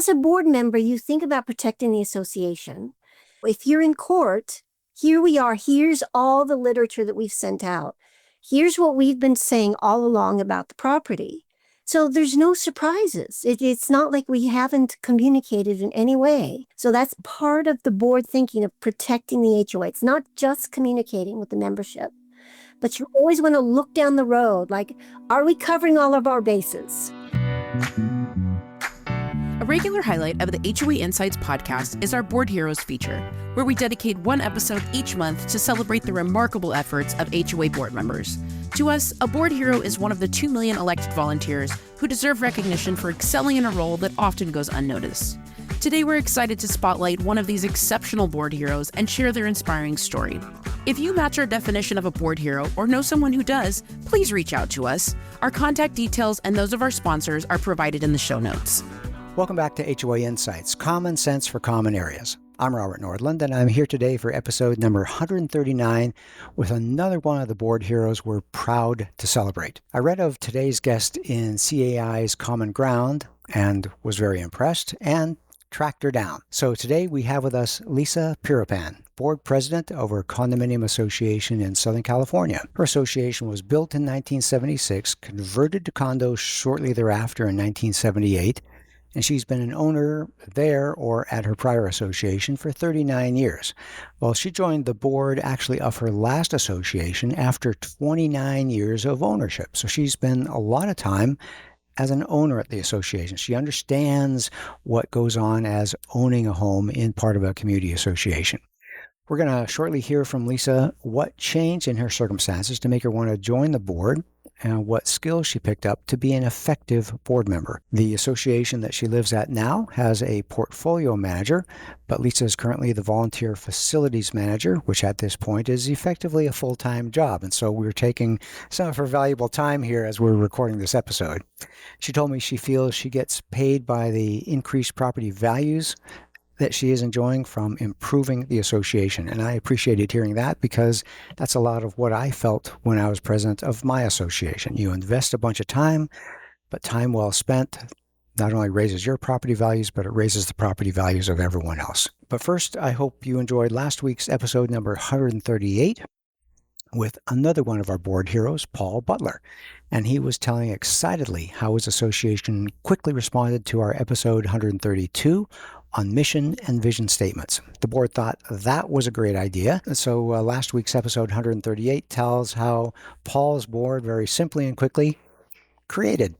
as a board member, you think about protecting the association. If you're in court, here we are. Here's all the literature that we've sent out. Here's what we've been saying all along about the property. So there's no surprises. It's not like we haven't communicated in any way. So that's part of the board thinking of protecting the HOA. It's not just communicating with the membership, but you always want to look down the road, like, are we covering all of our bases? A regular highlight of the HOA Insights podcast is our Board Heroes feature, where we dedicate one episode each month to celebrate the remarkable efforts of HOA board members. To us, a board hero is one of the 2 million elected volunteers who deserve recognition for excelling in a role that often goes unnoticed. Today, we're excited to spotlight one of these exceptional board heroes and share their inspiring story. If you match our definition of a board hero or know someone who does, please reach out to us. Our contact details and those of our sponsors are provided in the show notes. Welcome back to HOA Insights, Common Sense for Common Areas. I'm Robert Nordlund, and I'm here today for episode number 139 with another one of the board heroes we're proud to celebrate. I read of today's guest in CAI's Common Ground and was very impressed and tracked her down. So today we have with us Lisa Pieropan, board president of her condominium association in Southern California. Her association was built in 1976, converted to condos shortly thereafter in 1978, and she's been an owner there or at her prior association for 39 years. Well, she joined the board actually of her last association after 29 years of ownership. So she's been a lot of time as an owner at the association. She understands what goes on as owning a home in part of a community association. We're going to shortly hear from Lisa what changed in her circumstances to make her want to join the board and what skills she picked up to be an effective board member. The association that she lives at now has a portfolio manager, but Lisa is currently the volunteer facilities manager, which at this point is effectively a full-time job. And so we're taking some of her valuable time here as we're recording this episode. She told me she feels she gets paid by the increased property values that she is enjoying from improving the association. And I appreciated hearing that because that's a lot of what I felt when I was president of my association. You invest a bunch of time, but time well spent not only raises your property values, but it raises the property values of everyone else. But first, I hope you enjoyed last week's episode number 138 with another one of our board heroes, Paul Butler. And he was telling excitedly how his association quickly responded to our episode 132 on mission and vision statements. The board thought that was a great idea. So last week's episode 138 tells how Paul's board very simply and quickly created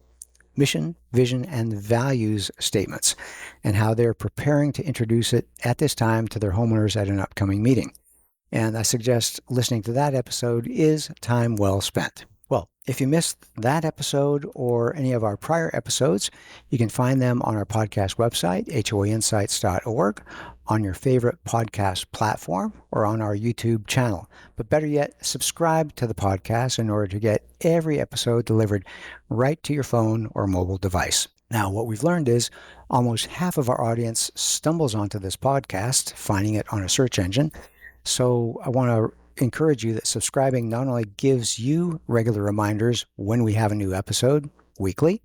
mission, vision, and values statements and how they're preparing to introduce it at this time to their homeowners at an upcoming meeting. And I suggest listening to that episode is time well spent. Well, if you missed that episode or any of our prior episodes, you can find them on our podcast website, hoainsights.org, on your favorite podcast platform, or on our YouTube channel. But better yet, subscribe to the podcast in order to get every episode delivered right to your phone or mobile device. Now, what we've learned is almost half of our audience stumbles onto this podcast, finding it on a search engine. So I want to encourage you that subscribing not only gives you regular reminders when we have a new episode weekly,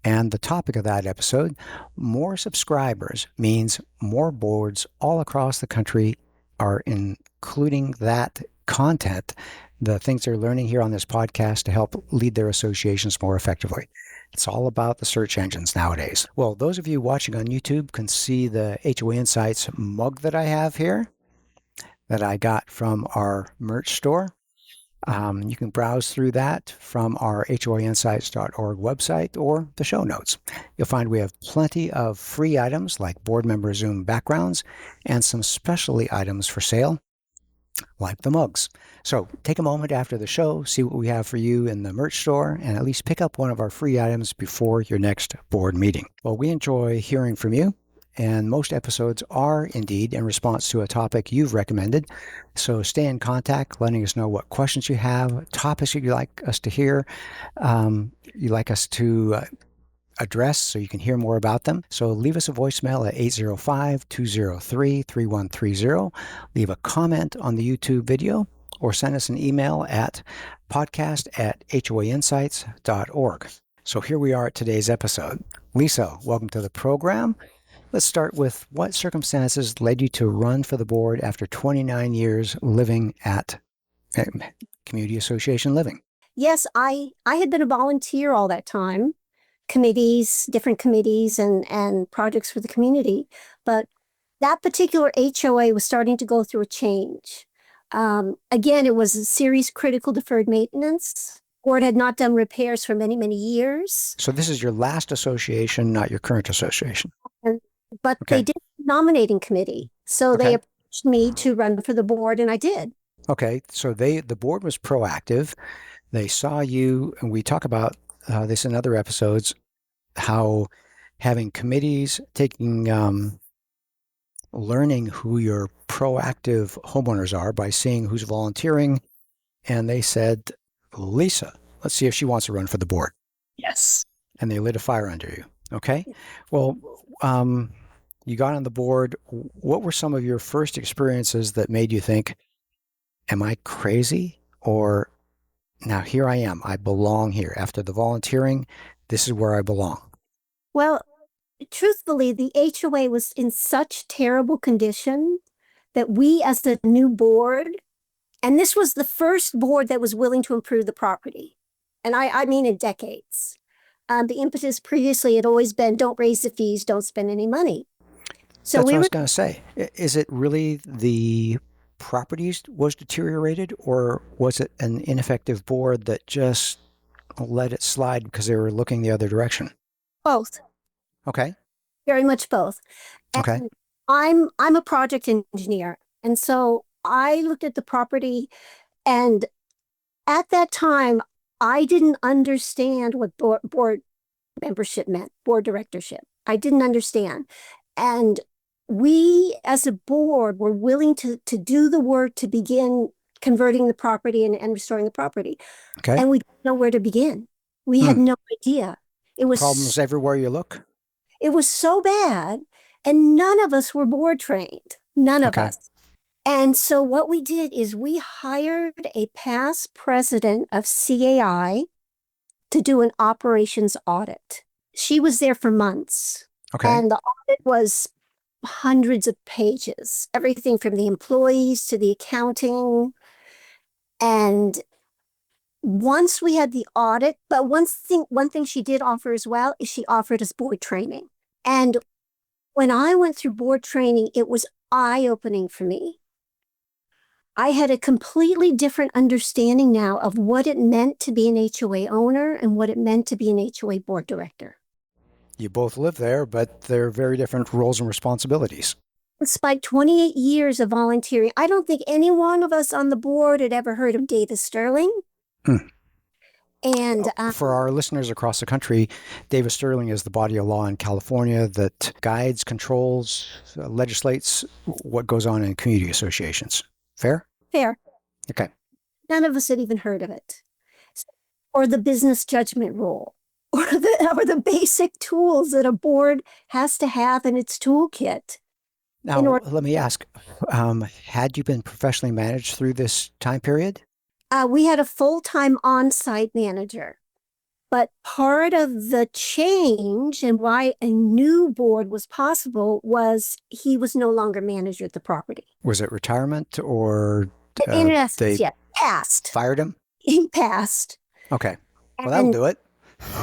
and the topic of that episode, more subscribers means more boards all across the country are including that content, the things they're learning here on this podcast to help lead their associations more effectively. It's all about the search engines nowadays. Well, those of you watching on YouTube can see the HOA Insights mug that I have here that I got from our merch store. You can browse through that from our hoainsights.org website or the show notes. You'll find we have plenty of free items like board member Zoom backgrounds and some specialty items for sale, like the mugs. So take a moment after the show, see what we have for you in the merch store, and at least pick up one of our free items before your next board meeting. Well, we enjoy hearing from you. And most episodes are indeed in response to a topic you've recommended. So stay in contact, letting us know what questions you have, topics you'd like us to hear, you'd like us to address so you can hear more about them. So leave us a voicemail at 805-203-3130. Leave a comment on the YouTube video or send us an email at podcast@hoainsights.org. So here we are at today's episode. Lisa, welcome to the program. Let's start with what circumstances led you to run for the board after 29 years living at community association living? Yes, I had been a volunteer all that time, committees, different committees and projects for the community. But that particular HOA was starting to go through a change. Again, it was a serious critical deferred maintenance, or it had not done repairs for many, many years. So this is your last association, not your current association. But Okay. they did a nominating committee. So they Okay. approached me to run for the board, and I did. Okay. So the board was proactive. They saw you, and we talk about this in other episodes, how having committees, learning who your proactive homeowners are by seeing who's volunteering. And they said, Lisa, let's see if she wants to run for the board. Yes. And they lit a fire under you. Okay. Well, you got on the board. What were some of your first experiences that made you think, am I crazy? Or now here I am. I belong here. After the volunteering, this is where I belong. Well, truthfully, the HOA was in such terrible condition that we, as the new board, and this was the first board that was willing to improve the property. And I mean in decades. The impetus previously had always been, don't raise the fees, don't spend any money. So That's what we I were, was going to say. Is it really the properties was deteriorated, or was it an ineffective board that just let it slide because they were looking the other direction? both, Okay. very much both. Okay. And I'm a project engineer. And so I looked at the property, and at that time, I didn't understand what board membership meant, board directorship. I didn't understand. And we, as a board, were willing to do the work to begin converting the property and restoring the property. Okay. And we didn't know where to begin. We had no idea. It was Problems everywhere you look. it was so bad, and none of us were board trained. None of Okay. us. And so what we did is we hired a past president of CAI to do an operations audit. She was there for months. Okay. And the audit was hundreds of pages, everything from the employees to the accounting. And once we had the audit, but one thing she did offer as well is she offered us board training. And when I went through board training, it was eye-opening for me. I had a completely different understanding now of what it meant to be an HOA owner and what it meant to be an HOA board director. You both live there, but they're very different roles and responsibilities. Despite 28 years of volunteering, I don't think any one of us on the board had ever heard of Davis Sterling. And For our listeners across the country, Davis Sterling is the body of law in California that guides, controls, legislates what goes on in community associations. Fair? fair, Okay. none of us had even heard of it. Or the business judgment rule, or the basic tools that a board has to have in its toolkit. Now, let me ask, had you been professionally managed through this time period? We had a full-time on-site manager, but part of the change and why a new board was possible was he was no longer manager of the property. Was it retirement or In essence, they yeah, passed. fired him? He passed. Okay. Well, that'll And do it.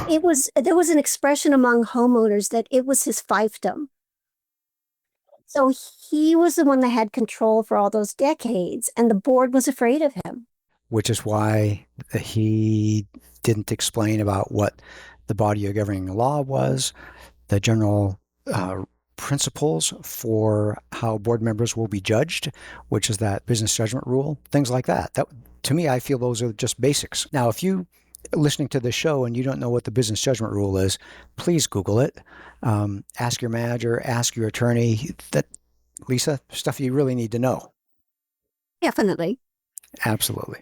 there was an expression among homeowners that it was his fiefdom. So he was the one that had control for all those decades, and the board was afraid of him. Which is why he didn't explain about what the body of governing law was, the general principles for how board members will be judged, which is that business judgment rule, things like that. That, to me, I feel those are just basics. Now, if you listening to the show and you don't know what the business judgment rule is, please Google it. Ask your manager, ask your attorney. That, Lisa, stuff you really need to know. Definitely. Absolutely.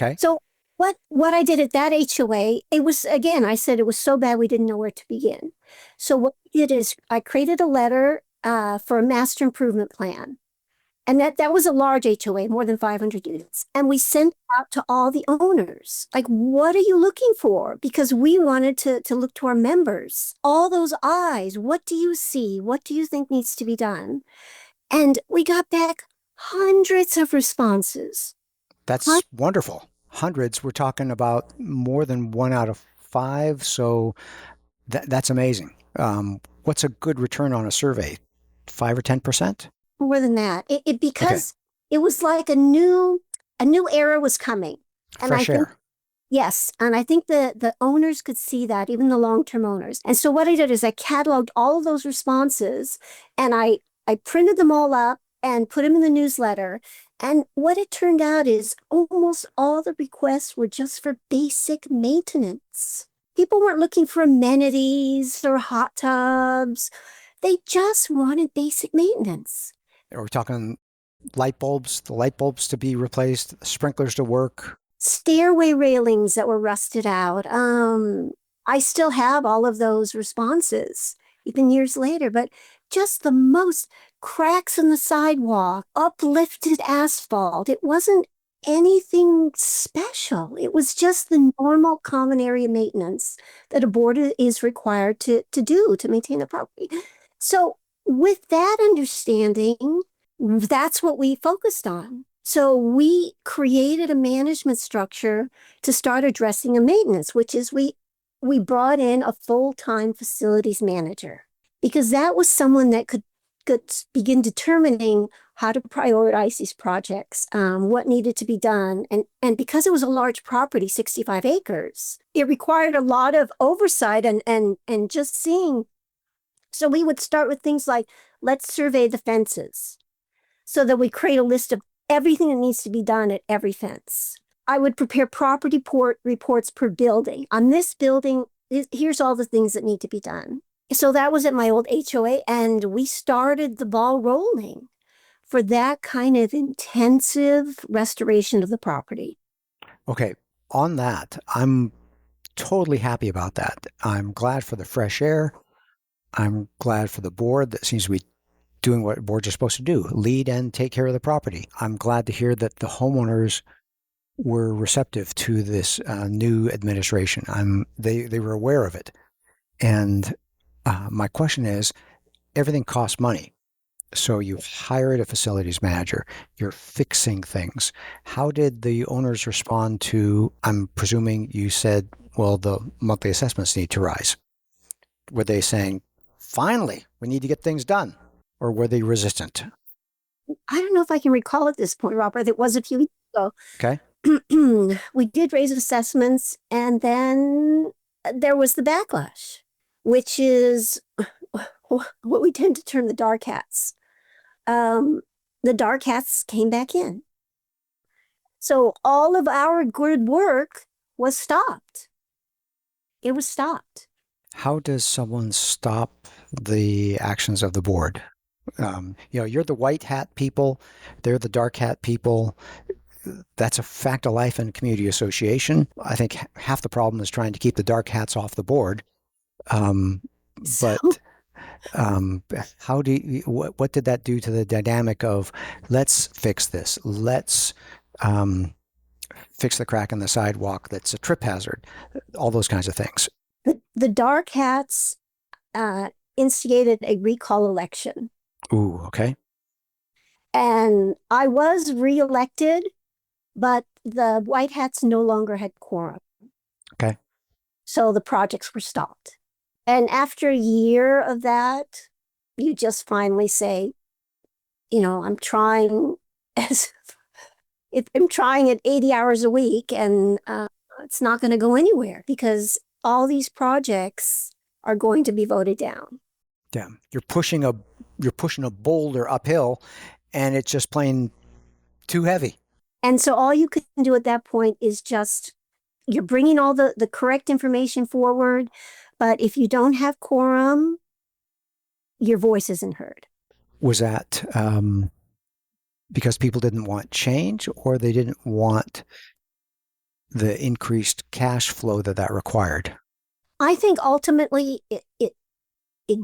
Okay. So what I did at that HOA, it was, again, I said it was so bad we didn't know where to begin. So what we did is I created a letter for a master improvement plan. And that was a large HOA, more than 500 units. And we sent out to all the owners, like, what are you looking for? Because we wanted to look to our members. All those eyes, what do you see? What do you think needs to be done? And we got back hundreds of responses. That's wonderful. Hundreds. We're talking about more than 1 out of 5. So that's amazing. What's a good return on a survey? 5 or 10%? More than that. Okay. Because it was like a new era was coming. And Fresh air. yes, and I think the owners could see that, even the long-term owners. And so what I did is I cataloged all of those responses, and I printed them all up and put them in the newsletter. And what it turned out is almost all the requests were just for basic maintenance. People weren't looking for amenities or hot tubs. They just wanted basic maintenance. Are we talking light bulbs, the light bulbs to be replaced, sprinklers to work? Stairway railings that were rusted out. I still have all of those responses, even years later, but just the most cracks in the sidewalk, uplifted asphalt. It wasn't anything special. It was just the normal common area maintenance that a board is required to do to maintain a property. So with that understanding, that's what we focused on. So we created a management structure to start addressing a maintenance, which is we brought in a full-time facilities manager, because that was someone that could begin determining how to prioritize these projects, what needed to be done. And because it was a large property, 65 acres, it required a lot of oversight and just seeing. So we would start with things like, let's survey the fences, so that we create a list of everything that needs to be done at every fence. I would prepare property reports per building. On this building, here's all the things that need to be done. So that was at my old HOA, and we started the ball rolling for that kind of intensive restoration of the property. Okay, on that, I'm totally happy about that. I'm glad for the fresh air. I'm glad for the board that seems to be doing what boards are supposed to do, lead and take care of the property. I'm glad to hear that the homeowners were receptive to this new administration. They were aware of it. And my question is, everything costs money. So you hired a facilities manager, you're fixing things. How did the owners respond to, I'm presuming you said, well, the monthly assessments need to rise. Were they saying, finally, we need to get things done? Or were they resistant? I don't know if I can recall at this point, Robert. It was a few weeks ago. Okay. We did raise assessments, and then there was the backlash, which is what we tend to term the dark hats. The dark hats came back in. So all of our good work was stopped. It was stopped. How does someone stop the actions of the board? You're the white hat people, they're the dark hat people. That's a fact of life in a community association. I think half the problem is trying to keep the dark hats off the board. But how do you, what did that do to the dynamic of, let's fix this, let's fix the crack in the sidewalk that's a trip hazard, all those kinds of things? The dark hats instigated a recall election. Ooh, okay. And I was reelected, but the white hats no longer had quorum. Okay. So the projects were stopped. And after a year of that, you just finally say, I'm trying I'm trying at 80 hours a week, and it's not going to go anywhere, because all these projects are going to be voted down. Yeah, you're pushing a boulder uphill, and it's just plain too heavy. And so all you can do at that point is just, you're bringing all the correct information forward, but if you don't have quorum, your voice isn't heard. Was that because people didn't want change, or they didn't want the increased cash flow that required? I think ultimately it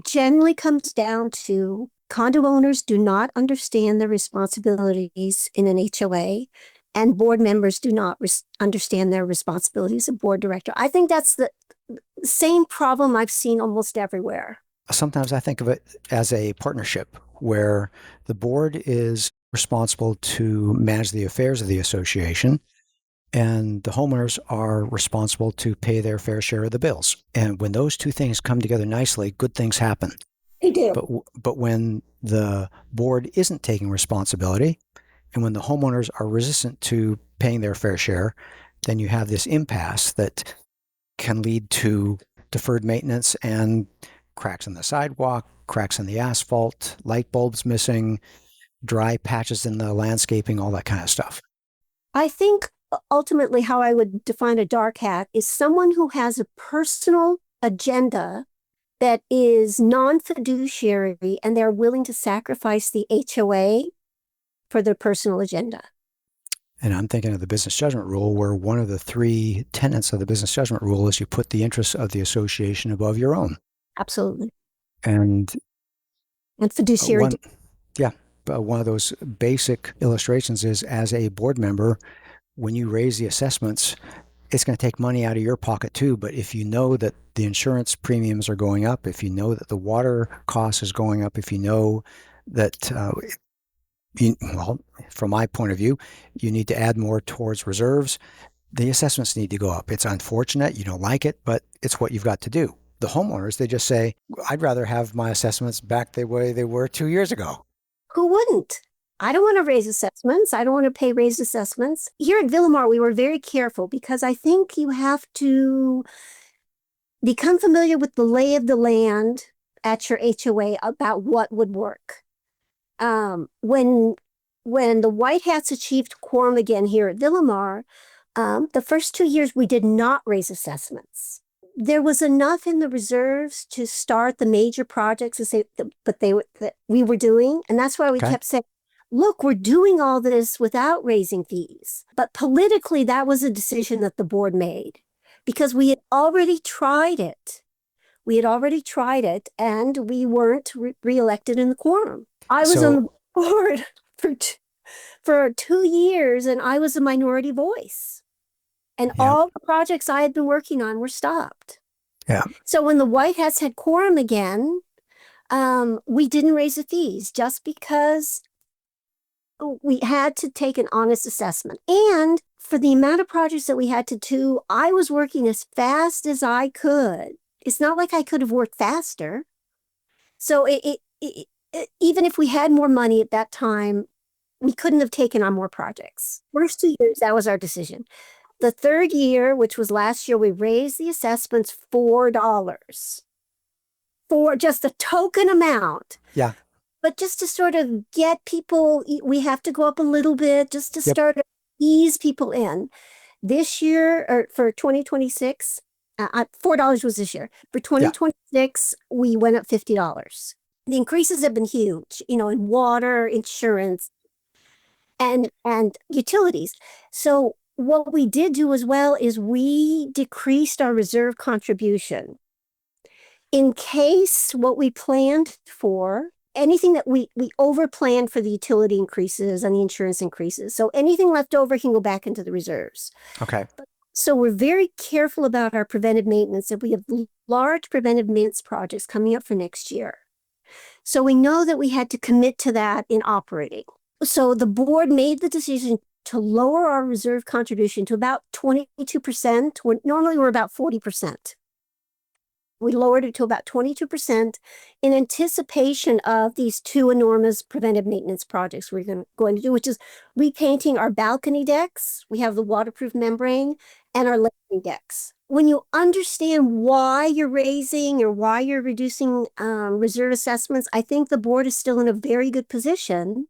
generally comes down to condo owners do not understand their responsibilities in an HOA, and board members do not understand their responsibilities as board director. I think that's the same problem I've seen almost everywhere. Sometimes I think of it as a partnership where the board is responsible to manage the affairs of the association, and the homeowners are responsible to pay their fair share of the bills. And when those two things come together nicely, good things happen. They do. But when the board isn't taking responsibility, and when the homeowners are resistant to paying their fair share, then you have this impasse that can lead to deferred maintenance and cracks in the sidewalk, cracks in the asphalt, light bulbs missing, dry patches in the landscaping, all that kind of stuff. I think ultimately how I would define a dark hat is someone who has a personal agenda that is non-fiduciary, and they're willing to sacrifice the HOA for their personal agenda. And I'm thinking of the business judgment rule, where one of the three tenets of the business judgment rule is you put the interests of the association above your own. Absolutely. And fiduciary. One of those basic illustrations is, as a board member, when you raise the assessments, it's going to take money out of your pocket too. But if you know that the insurance premiums are going up, if you know that the water cost is going up, if you know that, from my point of view, you need to add more towards reserves, the assessments need to go up. It's unfortunate, you don't like it, but it's what you've got to do. The homeowners, they just say, I'd rather have my assessments back the way they were 2 years ago. Who wouldn't? I don't want to raise assessments. I don't want to pay raised assessments. Here at Villamar, we were very careful because I think you have to become familiar with the lay of the land at your HOA about what would work. When the White Hats achieved quorum again here at Villamar, the first 2 years we did not raise assessments. There was enough in the reserves to start the major projects that we were doing, and that's why we kept saying, look, we're doing all this without raising fees. But politically, that was a decision that the board made because we had already tried it. And we weren't reelected in the quorum. I was on the board for 2 years, and I was a minority voice. And all the projects I had been working on were stopped. Yeah. So when the White Hats had quorum again, we didn't raise the fees just because we had to take an honest assessment. And for the amount of projects that we had to do, I was working as fast as I could. It's not like I could have worked faster. So even if we had more money at that time, we couldn't have taken on more projects. First 2 years, that was our decision. The third year, which was last year, we raised the assessments $4 for just a token amount. Yeah. But just to sort of get people, we have to go up a little bit just to start to ease people in. This year, or for 2026, $4 was this year. For 2026, we went up $50. The increases have been huge, in water, insurance, and utilities. So what we did do as well is we decreased our reserve contribution in case what we planned for, anything that we over-planned for the utility increases and the insurance increases. So anything left over can go back into the reserves. Okay. So we're very careful about our preventive maintenance, and we have large preventive maintenance projects coming up for next year. So we know that we had to commit to that in operating. So the board made the decision to lower our reserve contribution to about 22%. Normally we're about 40%. We lowered it to about 22% in anticipation of these two enormous preventive maintenance projects we're going to do, which is repainting our balcony decks. We have the waterproof membrane, and our landing decks. When you understand why you're raising or why you're reducing reserve assessments, I think the board is still in a very good position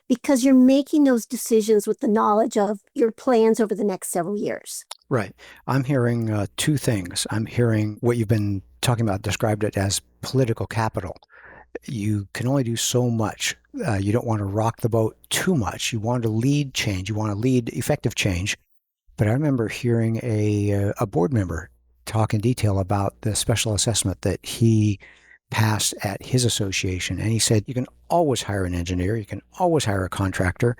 because you're making those decisions with the knowledge of your plans over the next several years. Right. I'm hearing two things. I'm hearing what you've been talking about, described it as political capital. You can only do so much. You don't want to rock the boat too much. You want to lead change. You want to lead effective change. But I remember hearing a board member talk in detail about the special assessment that he passed at his association. And he said, you can always hire an engineer, you can always hire a contractor,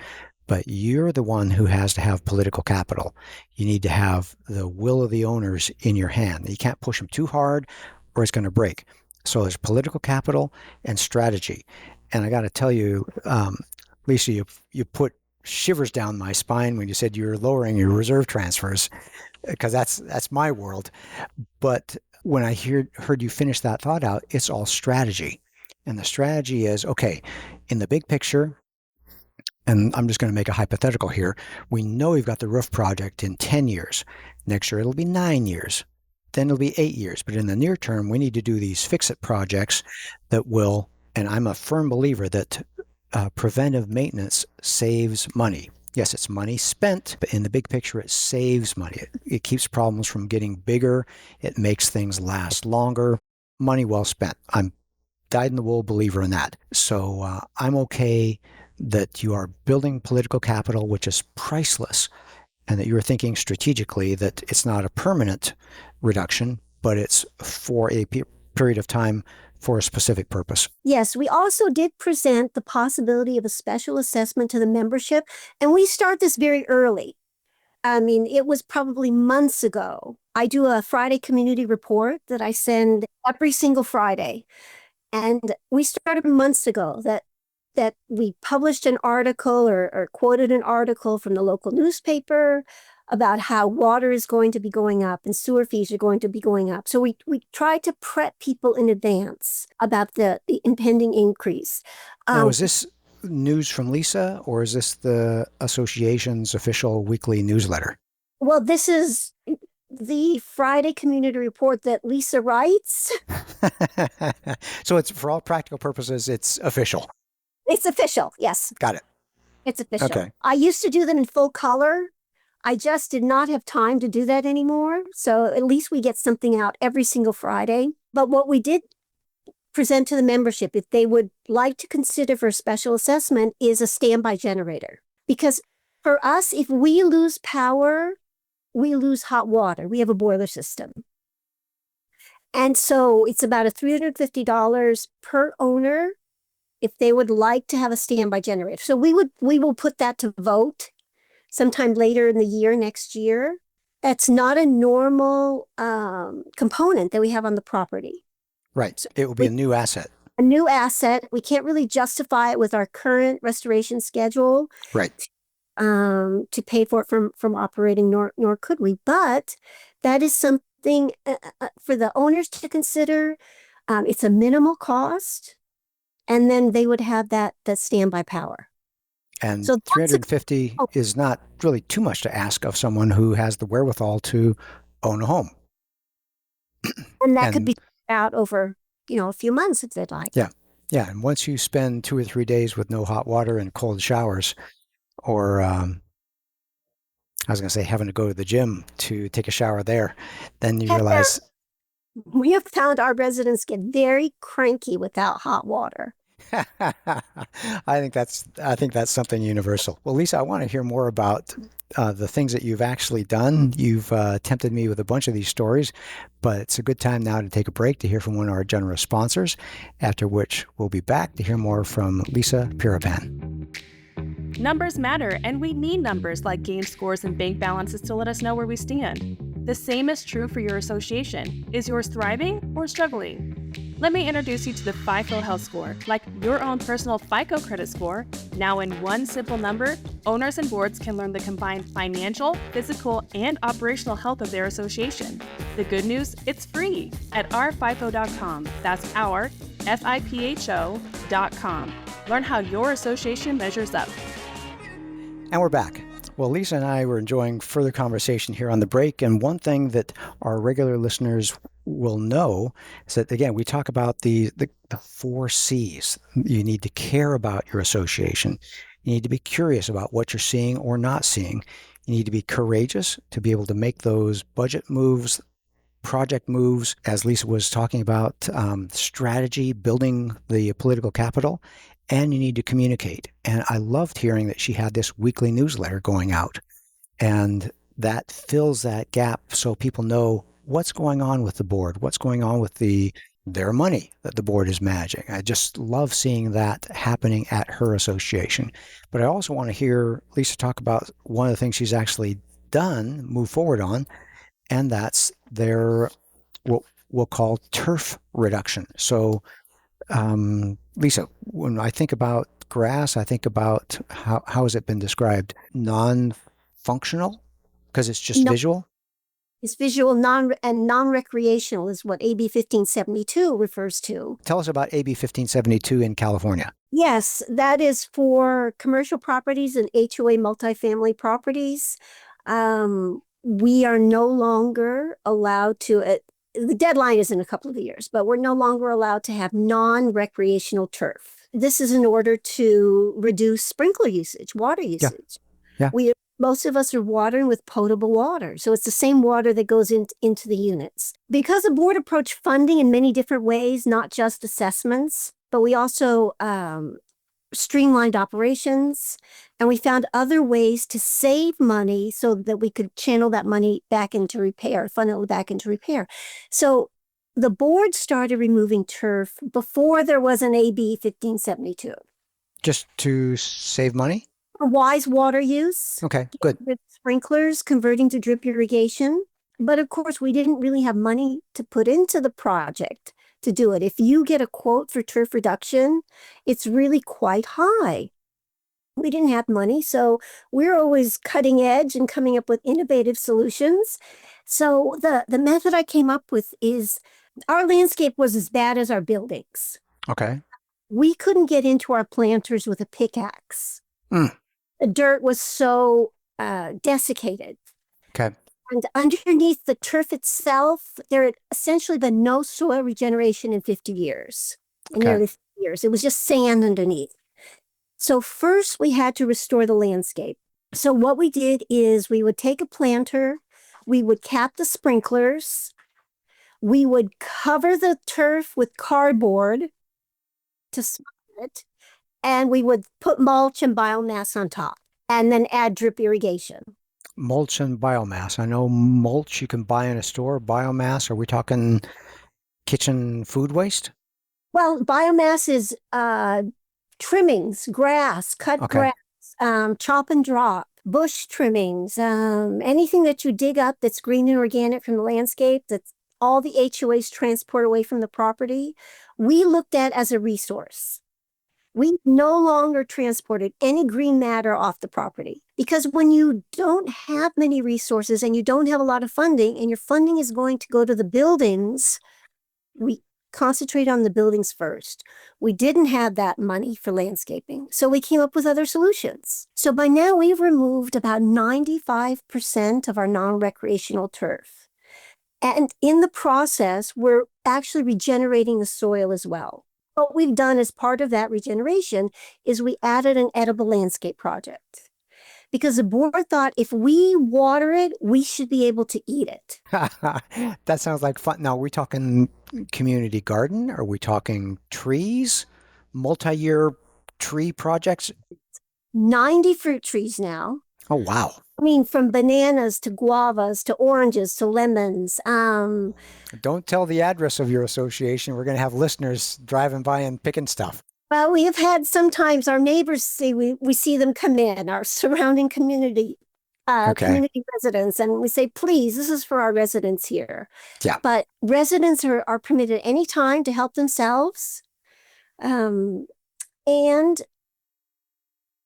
but you're the one who has to have political capital. You need to have the will of the owners in your hand. You can't push them too hard or it's going to break. So there's political capital and strategy. And I got to tell you, Lisa, you put shivers down my spine when you said you're lowering your reserve transfers, because that's my world. But when I heard you finish that thought out, it's all strategy. And the strategy is, okay, in the big picture, and I'm just going to make a hypothetical here, we know we've got the roof project in 10 years. Next year, it'll be 9 years. Then it'll be 8 years. But in the near term, we need to do these fix-it projects that will, and I'm a firm believer that preventive maintenance saves money. Yes, it's money spent, but in the big picture, it saves money. It keeps problems from getting bigger. It makes things last longer. Money well spent. I'm dyed-in-the-wool believer in that. So I'm okay that you are building political capital, which is priceless, and that you're thinking strategically that it's not a permanent reduction, but it's for a period of time for a specific purpose. Yes, we also did present the possibility of a special assessment to the membership, and we start this very early. I mean, it was probably months ago. I do a Friday community report that I send every single Friday. And we started months ago that we published an article or quoted an article from the local newspaper about how water is going to be going up and sewer fees are going to be going up. So we tried to prep people in advance about the impending increase. Now, is this news from Lisa, or is this the association's official weekly newsletter? Well, this is the Friday community report that Lisa writes. So it's, for all practical purposes, it's official. It's official, yes. Got it. It's official. Okay. I used to do that in full color. I just did not have time to do that anymore. So at least we get something out every single Friday. But what we did present to the membership, if they would like to consider for a special assessment, is a standby generator. Because for us, if we lose power, we lose hot water. We have a boiler system. And so it's about $350 per owner if they would like to have a standby generator. So we will put that to vote sometime later in the year, next year. That's not a normal component that we have on the property. Right. So it will be a new asset. A new asset. We can't really justify it with our current restoration schedule. Right. To pay for it from operating, nor could we. But that is something for the owners to consider. It's a minimal cost, and then they would have that standby power. And so 350 is not really too much to ask of someone who has the wherewithal to own a home. And that could be out over, a few months if they'd like. Yeah. Yeah. And once you spend 2 or 3 days with no hot water and cold showers, or I was going to say having to go to the gym to take a shower there, then you realize. We have found our residents get very cranky without hot water. I think that's something universal. Well, Lisa, I want to hear more about the things that you've actually done. You've tempted me with a bunch of these stories, but it's a good time now to take a break to hear from one of our generous sponsors, after which we'll be back to hear more from Lisa Pieropan. Numbers matter, and we need numbers like game scores and bank balances to let us know where we stand. The same is true for your association. Is yours thriving or struggling? Let me introduce you to the FiPhO Health Score, like your own personal FICO credit score. Now in one simple number, owners and boards can learn the combined financial, physical, and operational health of their association. The good news, it's free at ourfipho.com. That's our, FIPHO.com. Learn how your association measures up. And we're back. Well, Lisa and I were enjoying further conversation here on the break, and one thing that our regular listeners will know is that, again, we talk about the 4 C's. You need to care about your association. You need to be curious about what you're seeing or not seeing. You need to be courageous to be able to make those budget moves, project moves, as Lisa was talking about, strategy, building the political capital. And you need to communicate. And I loved hearing that she had this weekly newsletter going out. And that fills that gap so people know what's going on with the board, what's going on with the their money that the board is managing. I just love seeing that happening at her association. But I also want to hear Lisa talk about one of the things she's actually done, move forward on, and that's their what we'll call turf reduction. So, Lisa, when I think about grass, I think about how has it been described? Non-functional because it's just No, visual. it's visual non-recreational is what AB 1572 refers to. Tell us about AB 1572 in California. Yes, that is for commercial properties and HOA multifamily properties. We are no longer allowed to, the deadline is in a couple of years, but we're no longer allowed to have non-recreational turf. This is in order to reduce sprinkler usage, water usage. Yeah. Most of us are watering with potable water. So it's the same water that goes into the units. Because the board approached funding in many different ways, not just assessments, but we also streamlined operations, and we found other ways to save money so that we could channel that money back into repair, funnel it back into repair. So the board started removing turf before there was an AB 1572. Just to save money? For wise water use. Okay, good. With sprinklers, converting to drip irrigation. But of course, we didn't really have money to put into the project to do it. If you get a quote for turf reduction, it's really quite high. We didn't have money, so we're always cutting edge and coming up with innovative solutions. So the method I came up with is our landscape was as bad as our buildings. Okay. We couldn't get into our planters with a pickaxe. The dirt was so desiccated. Okay. And underneath the turf itself, there had essentially been no soil regeneration in 50 years, in nearly 50 years. It was just sand underneath. So first we had to restore the landscape. So what we did is we would take a planter, we would cap the sprinklers, we would cover the turf with cardboard to smother it, and we would put mulch and biomass on top, and then add drip irrigation. Mulch and biomass. I know mulch you can buy in a store. Biomass, are we talking kitchen food waste? Well, biomass is trimmings, grass, cut grass, chop and drop, bush trimmings, anything that you dig up that's green and organic from the landscape, that's all the HOAs transport away from the property, we looked at as a resource. We no longer transported any green matter off the property, because when you don't have many resources and you don't have a lot of funding, and your funding is going to go to the buildings, we concentrate on the buildings first. We didn't have that money for landscaping, so we came up with other solutions. So by now we've removed about 95% of our non-recreational turf. And in the process, we're actually regenerating the soil as well. What we've done as part of that regeneration is we added an edible landscape project, because the board thought if we water it, we should be able to eat it. That sounds like fun. Now, are we talking community garden? Are we talking trees? Multi-year tree projects? 90 fruit trees now. Oh, wow. I mean, from bananas to guavas to oranges to lemons. Don't tell the address of your association. We're going to have listeners driving by and picking stuff. Well, we have had sometimes our neighbors see, we see them come in, our surrounding community, community residents, and we say, please, this is for our residents here. Yeah. But residents are permitted any time to help themselves. And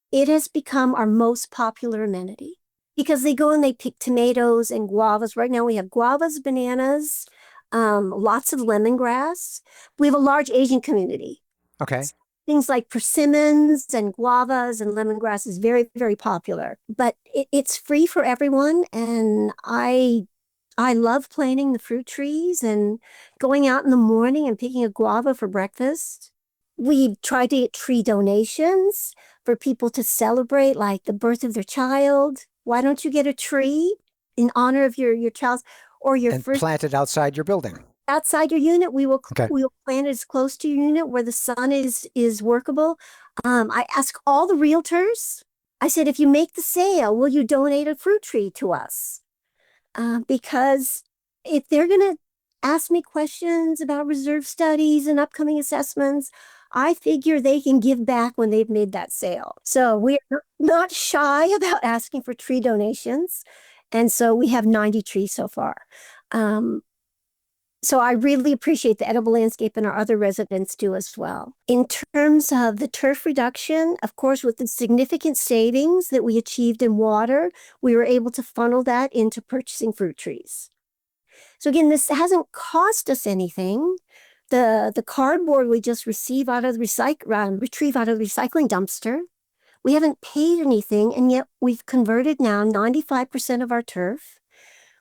it has become our most popular amenity, because they go and they pick tomatoes and guavas. Right now we have guavas, bananas, lots of lemongrass. We have a large Asian community. Okay. Things like persimmons and guavas and lemongrass is very, very popular. But it's free for everyone. And I love planting the fruit trees and going out in the morning and picking a guava for breakfast. We tried to get tree donations for people to celebrate, like the birth of their child. Why don't you get a tree in honor of your child's or your and first plant it outside your building? Outside your unit. We will plant it as close to your unit where the sun is workable. I ask all the realtors. I said, if you make the sale, will you donate a fruit tree to us? Because if they're going to ask me questions about reserve studies and upcoming assessments, I figure they can give back when they've made that sale. So we're not shy about asking for tree donations. And so we have 90 trees so far. So I really appreciate the edible landscape, and our other residents do as well. In terms of the turf reduction, of course, with the significant savings that we achieved in water, we were able to funnel that into purchasing fruit trees. So again, this hasn't cost us anything. The cardboard we just retrieve out of the recycling dumpster. We haven't paid anything, and yet we've converted now 95% of our turf.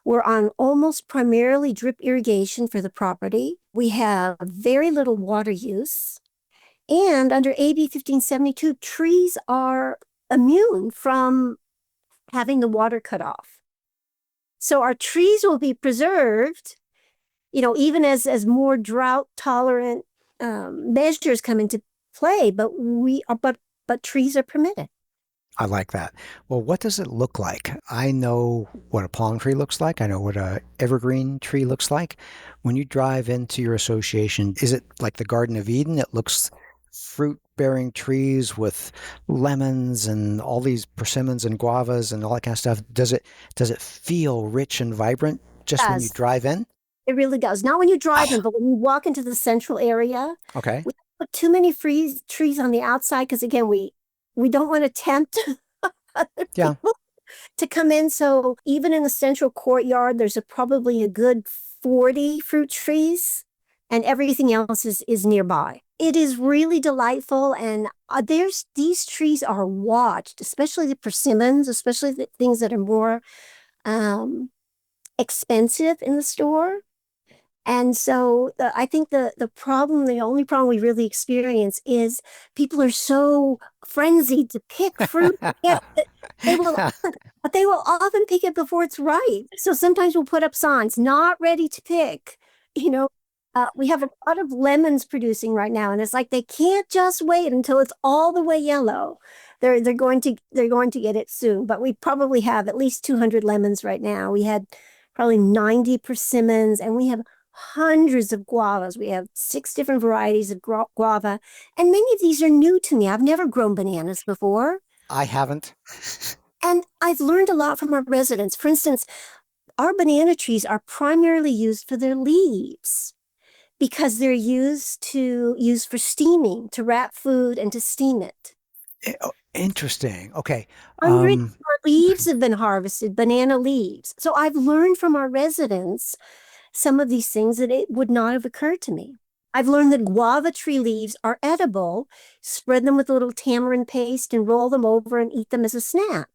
We're on almost primarily drip irrigation for the property. We have very little water use. And under AB 1572, trees are immune from having the water cut off. So our trees will be preserved, even as more drought tolerant measures come into play, but trees are permitted. I like that. Well, what does it look like? I know what a palm tree looks like. I know what a evergreen tree looks like. When you drive into your association, is it like the Garden of Eden? It looks fruit-bearing trees with lemons and all these persimmons and guavas and all that kind of stuff. Does it feel rich and vibrant just when you drive in? It really does. Not when you drive in, but when you walk into the central area. Okay. We don't put too many trees on the outside because, again, we don't want to tempt other people to come in. So even in the central courtyard, there's probably a good 40 fruit trees, and everything else is nearby. It is really delightful, and these trees are watched, especially the persimmons, especially the things that are more expensive in the store. And so I think the only problem we really experience is people are so frenzied to pick fruit. They will often pick it before it's ripe. So sometimes we'll put up signs, not ready to pick. We have a lot of lemons producing right now, and it's like they can't just wait until it's all the way yellow. They're going to get it soon, but we probably have at least 200 lemons right now. We had probably 90 persimmons, and we have hundreds of guavas. We have 6 different varieties of guava, and many of these are new to me. I've never grown bananas before. I haven't. And I've learned a lot from our residents. For instance, our banana trees are primarily used for their leaves because they're used for steaming, to wrap food and to steam it. Interesting. Okay. Hundreds of leaves have been harvested, banana leaves. So I've learned from our residents some of these things that it would not have occurred to me. I've learned that guava tree leaves are edible. Spread them with a little tamarind paste and roll them over and eat them as a snack.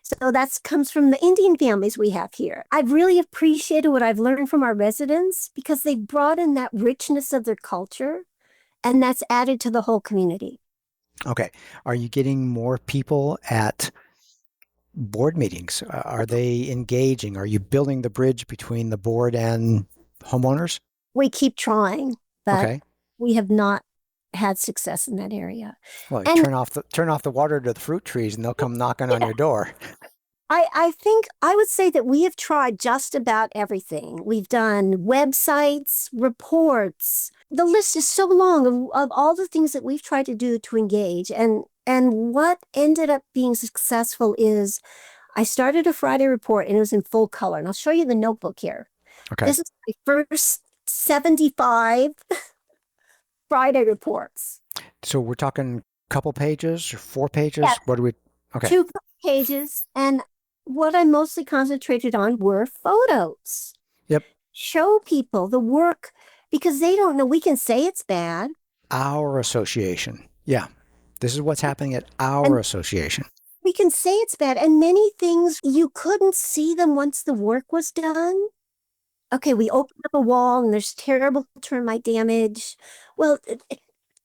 So that comes from the Indian families we have here. I've really appreciated what I've learned from our residents because they brought in that richness of their culture, and that's added to the whole community. Okay. Are you getting more people at board meetings? Are they engaging? Are you building the bridge between the board and homeowners? We keep trying, but we have not had success in that area. Well, you turn off the water to the fruit trees, and they'll come knocking on your door. I think I would say that we have tried just about everything. We've done websites, reports. The list is so long of all the things that we've tried to do to engage. And what ended up being successful is I started a Friday report, and it was in full color. And I'll show you the notebook here. Okay. This is my first 75 Friday reports. So we're talking couple pages or 4 pages? Yes. What do we? Okay. 2 pages. And what I mostly concentrated on were photos. Yep. Show people the work because they don't know. We can say it's bad. Our association. Yeah. This is what's happening at our association. We can say it's bad. And many things, you couldn't see them once the work was done. Okay, we opened up a wall and there's terrible termite damage. Well,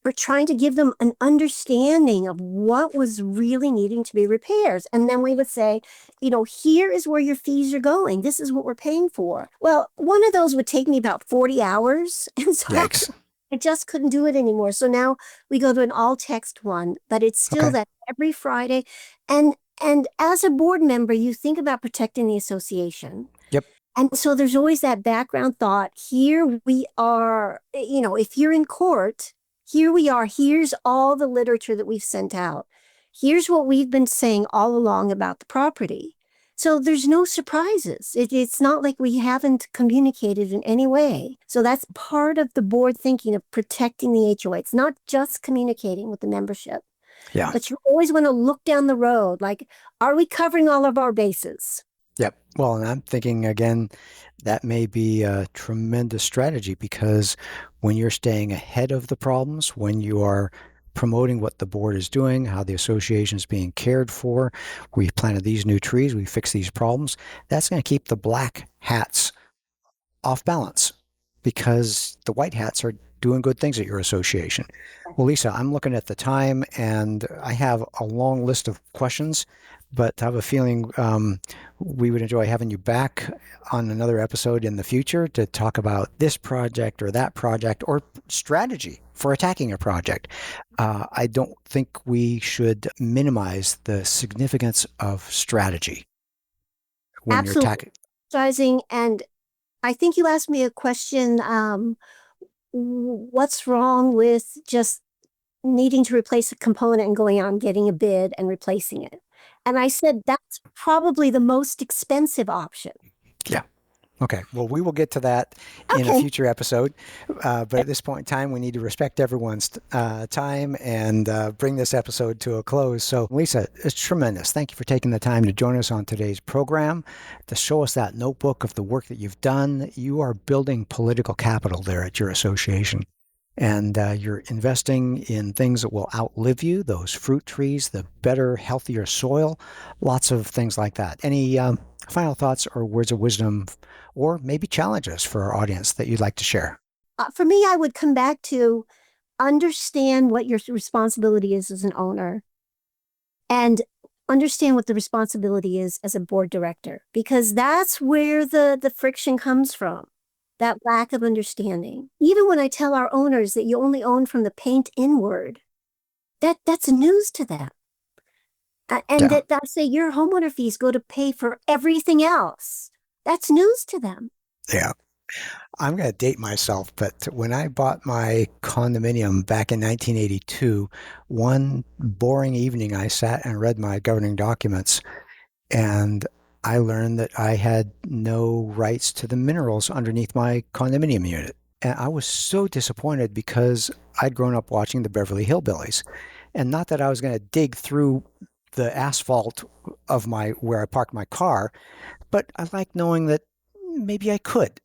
we're trying to give them an understanding of what was really needing to be repairs. And then we would say, here is where your fees are going. This is what we're paying for. Well, one of those would take me about 40 hours. And so Yikes. I just couldn't do it anymore. So now we go to an all text one, but it's still that every Friday. And as a board member, you think about protecting the association. Yep. And so there's always that background thought. Here we are, if you're in court, here we are. Here's all the literature that we've sent out. Here's what we've been saying all along about the property. So there's no surprises. It's not like we haven't communicated in any way. So that's part of the board thinking of protecting the HOA. It's not just communicating with the membership. Yeah. But you always want to look down the road. Like, are we covering all of our bases? Yep. Well, and I'm thinking, again, that may be a tremendous strategy, because when you're staying ahead of the problems, when you are promoting what the board is doing, how the association is being cared for, we planted these new trees, we fixed these problems, that's going to keep the black hats off balance, because the white hats are doing good things at your association. Well, Lisa, I'm looking at the time, and I have a long list of questions, but I have a feeling we would enjoy having you back on another episode in the future to talk about this project or that project, or strategy for attacking a project. I don't think we should minimize the significance of strategy when you're attacking. Absolutely. And I think you asked me a question, what's wrong with just needing to replace a component and going out and getting a bid and replacing it? And I said, that's probably the most expensive option. Yeah. Okay. Well, we will get to that in a future episode. But at this point in time, we need to respect everyone's time and bring this episode to a close. So, Lisa, it's tremendous. Thank you for taking the time to join us on today's program to show us that notebook of the work that you've done. You are building political capital there at your association. And you're investing in things that will outlive you, those fruit trees, the better, healthier soil, lots of things like that. Any final thoughts or words of wisdom, or maybe challenges for our audience that you'd like to share? For me, I would come back to understand what your responsibility is as an owner, and understand what the responsibility is as a board director, because that's where the friction comes from. That lack of understanding. Even when I tell our owners that you only own from the paint inward, that's news to them. And that I say your homeowner fees go to pay for everything else. That's news to them. Yeah. I'm going to date myself, but when I bought my condominium back in 1982, one boring evening I sat and read my governing documents, and I learned that I had no rights to the minerals underneath my condominium unit. And I was so disappointed, because I'd grown up watching the Beverly Hillbillies. And not that I was going to dig through the asphalt of where I parked my car, but I liked knowing that maybe I could.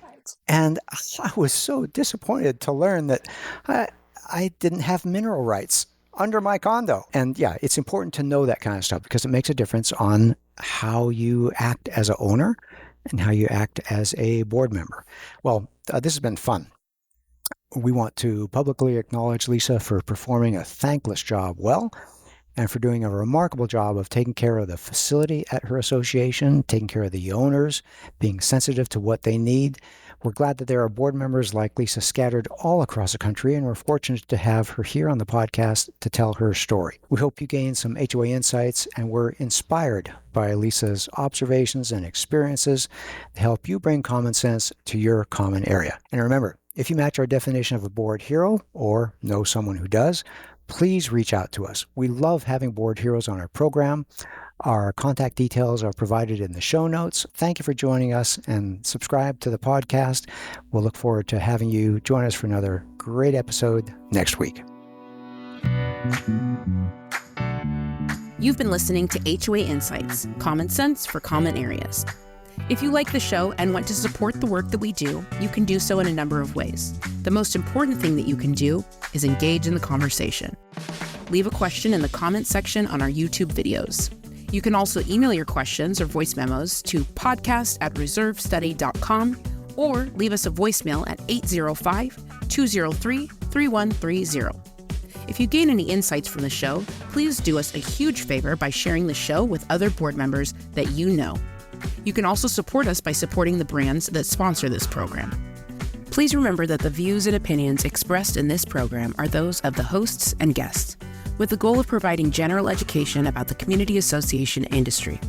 Right. And I was so disappointed to learn that I didn't have mineral rights under my condo. And yeah, it's important to know that kind of stuff, because it makes a difference on how you act as an owner and how you act as a board member. Well, this has been fun. We want to publicly acknowledge Lisa for performing a thankless job well, and for doing a remarkable job of taking care of the facility at her association, taking care of the owners, being sensitive to what they need. We're glad that there are board members like Lisa scattered all across the country, and we're fortunate to have her here on the podcast to tell her story. We hope you gained some HOA insights and were inspired by Lisa's observations and experiences to help you bring common sense to your common area. And remember, if you match our definition of a board hero or know someone who does, please reach out to us. We love having board heroes on our program. Our contact details are provided in the show notes. Thank you for joining us, and subscribe to the podcast. We'll look forward to having you join us for another great episode next week. You've been listening to HOA Insights, common sense for common areas. If you like the show and want to support the work that we do, you can do so in a number of ways. The most important thing that you can do is engage in the conversation. Leave a question in the comment section on our YouTube videos. You can also email your questions or voice memos to podcast@reservestudy.com, or leave us a voicemail at 805-203-3130. If you gain any insights from the show, please do us a huge favor by sharing the show with other board members that you know. You can also support us by supporting the brands that sponsor this program. Please remember that the views and opinions expressed in this program are those of the hosts and guests, with the goal of providing general education about the community association industry.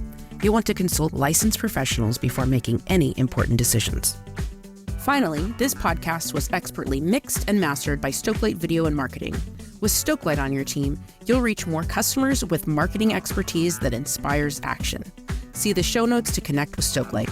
You'll want to consult licensed professionals before making any important decisions. Finally, this podcast was expertly mixed and mastered by Stokelight Video and Marketing. With Stokelight on your team, you'll reach more customers with marketing expertise that inspires action. See the show notes to connect with Stokelight.